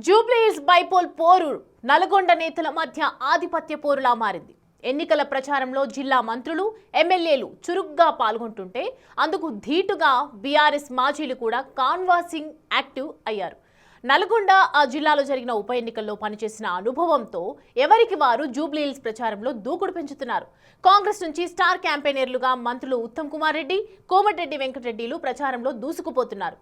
Jubilee Hills bypoll పోరు నల్గొండ నేతల మధ్య ఆధిపత్య పోరులా మారింది. ఎన్నికల ప్రచారంలో జిల్లా మంత్రులు, ఎమ్మెల్యేలు చురుగ్గా పాల్గొంటుంటే అందుకు ధీటుగా బీఆర్ఎస్ మాజీలు కూడా కాన్వాసింగ్ యాక్టివ్ అయ్యారు. నల్గొండ ఆ జిల్లాలో జరిగిన ఉప ఎన్నికల్లో పనిచేసిన అనుభవంతో ఎవరికి వారు జూబ్లీహిల్స్ ప్రచారంలో దూకుడు పెంచుతున్నారు. కాంగ్రెస్ నుంచి స్టార్ క్యాంపెయినర్లుగా మంత్రులు ఉత్తమ్ కుమార్ రెడ్డి, కోమటిరెడ్డి వెంకటరెడ్డిలు ప్రచారంలో దూసుకుపోతున్నారు.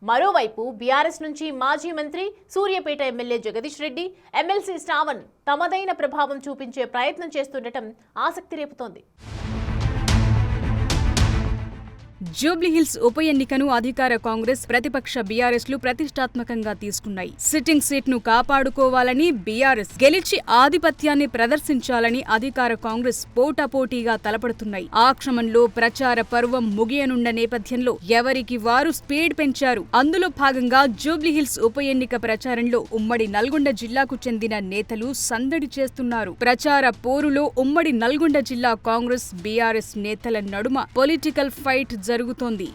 మరోవైపు బీఆర్ఎస్ నుంచి మాజీ మంత్రి, సూర్యాపేట ఎమ్మెల్యే జగదీష్ రెడ్డి, ఎమ్మెల్సీ శ్రావణ్ తమదైన ప్రభావం చూపించే ప్రయత్నం చేస్తుండటం ఆసక్తి రేపుతోంది. జూబ్లీహిల్స్ ఉప ఎన్నికను అధికార కాంగ్రెస్, ప్రతిపక్ష బీఆర్ఎస్లు ప్రతిష్టాత్మకంగా తీసుకున్నాయి. సిట్టింగ్ సీట్ను కాపాడుకోవాలని బీఆర్ఎస్, గెలిచి ఆధిపత్యాన్ని ప్రదర్శించాలని అధికార కాంగ్రెస్ పోటాపోటీగా తలపడుతున్నాయి. ఆ క్రమంలో ప్రచార పర్వం ముగియనున్న నేపథ్యంలో ఎవరికి వారు స్పీడ్ పెంచారు. అందులో భాగంగా జూబ్లీహిల్స్ ఉప ఎన్నిక ప్రచారంలో ఉమ్మడి నల్గొండ జిల్లాకు చెందిన నేతలు సందడి చేస్తున్నారు. ప్రచార పోరులో ఉమ్మడి నల్గొండ జిల్లా కాంగ్రెస్, బీఆర్ఎస్ నేతల నడుమ పొలిటికల్ ఫైట్ జరుగుతోంది.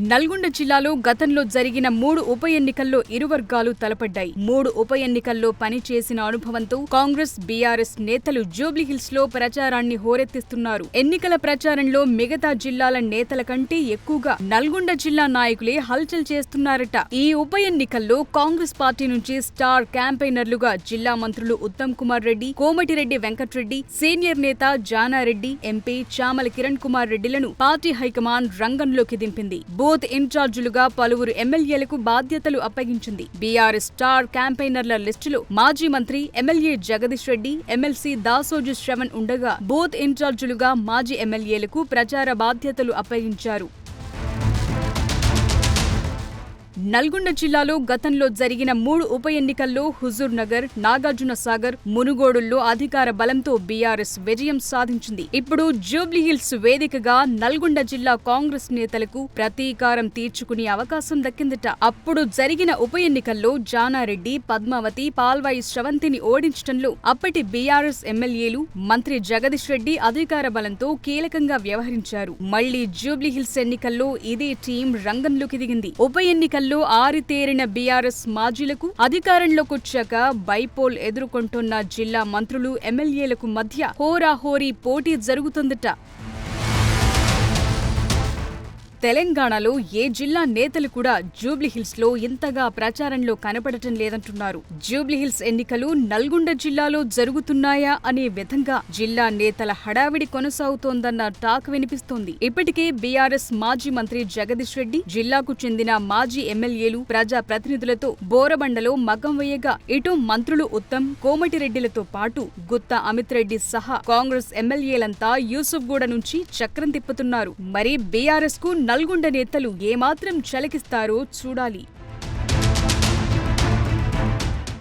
నల్గొండ జిల్లాలో గతంలో జరిగిన 3 ఉప ఎన్నికల్లో ఇరు వర్గాలు తలపడ్డాయి. 3 ఉప ఎన్నికల్లో పనిచేసిన అనుభవంతో కాంగ్రెస్, బీఆర్ఎస్ నేతలు జూబ్లీహిల్స్ లో ప్రచారాన్ని హోరెత్తిస్తున్నారు. ఎన్నికల ప్రచారంలో మిగతా జిల్లాల నేతల కంటే ఎక్కువగా నల్గొండ జిల్లా నాయకులే హల్చల్ చేస్తున్నారట. ఈ ఉప ఎన్నికల్లో కాంగ్రెస్ పార్టీ నుంచి స్టార్ క్యాంపెయినర్లుగా జిల్లా మంత్రులు ఉత్తమ్ కుమార్ రెడ్డి, కోమటిరెడ్డి వెంకటరెడ్డి, సీనియర్ నేత జానారెడ్డి, ఎంపీ చామల కిరణ్ కుమార్ రెడ్డిలను పార్టీ హైకమాండ్ రంగంలోకి దింపింది. బూత్ ఇన్ఛార్జీలుగా పలువురు ఎమ్మెల్యేలకు బాధ్యతలు అప్పగించింది. బీఆర్ఎస్ స్టార్ క్యాంపెయినర్ల లిస్టులో మాజీ మంత్రి, ఎమ్మెల్యే జగదీష్ రెడ్డి, ఎమ్మెల్సీ దాసోజు శ్రవణ్ ఉండగా బూత్ ఇన్ఛార్జీలుగా మాజీ ఎమ్మెల్యేలకు ప్రచార బాధ్యతలు అప్పగించారు. నల్గొండ జిల్లాలో గతంలో జరిగిన 3 ఉప ఎన్నికల్లో హుజూర్ నగర్, నాగార్జున సాగర్, మునుగోడుల్లో అధికార బలంతో బీఆర్ఎస్ విజయం సాధించింది. ఇప్పుడు జూబ్లీహిల్స్ వేదికగా నల్గొండ జిల్లా కాంగ్రెస్ నేతలకు ప్రతీకారం తీర్చుకునే అవకాశం దక్కిందట. అప్పుడు జరిగిన ఉప ఎన్నికల్లో జానారెడ్డి, పద్మావతి, పాల్వాయి శ్రవంతిని ఓడించడంలో అప్పటి బీఆర్ఎస్ ఎమ్మెల్యేలు, మంత్రి జగదీష్ రెడ్డి అధికార బలంతో కీలకంగా వ్యవహరించారు. మళ్లీ జూబ్లీహిల్స్ ఎన్నికల్లో ఇదే టీం రంగంలోకి దిగింది. ఉప ఎన్నికల్లో ఆరితేరిన బీఆర్ఎస్ మాజీలకు అధికారంలోకొచ్చాక బైపోల్ ఎదుర్కొంటున్న జిల్లా మంత్రులు, ఎమ్మెల్యేలకు మధ్య హోరాహోరీ పోటీ జరుగుతుందట. తెలంగాణలో ఏ జిల్లా నేతలు కూడా జూబ్లీహిల్స్ లో ఇంతగా ప్రచారంలో కనపడటం లేదంటున్నారు. జూబ్లీహిల్స్ ఎన్నికలు నల్గొండ జిల్లాలో జరుగుతున్నాయా అనే విధంగా జిల్లా నేతల హడావిడి కొనసాగుతోందన్న టాక్ వినిపిస్తోంది. ఇప్పటికే బీఆర్ఎస్ మాజీ మంత్రి జగదీష్ రెడ్డి, జిల్లాకు చెందిన మాజీ ఎమ్మెల్యేలు, ప్రజా ప్రతినిధులతో బోరబండలో మగ్గం వేయగా ఇటు మంత్రులు ఉత్తమ్, కోమటిరెడ్డిలతో పాటు గుత్తా అమిత్ రెడ్డి సహా కాంగ్రెస్ ఎమ్మెల్యేలంతా యూసుఫ్గూడ నుంచి చక్రం తిప్పుతున్నారు. మరి బీఆర్ఎస్ కు నల్గొండ నేతలు ఏమాత్రం చలికిస్తారో చూడాలి.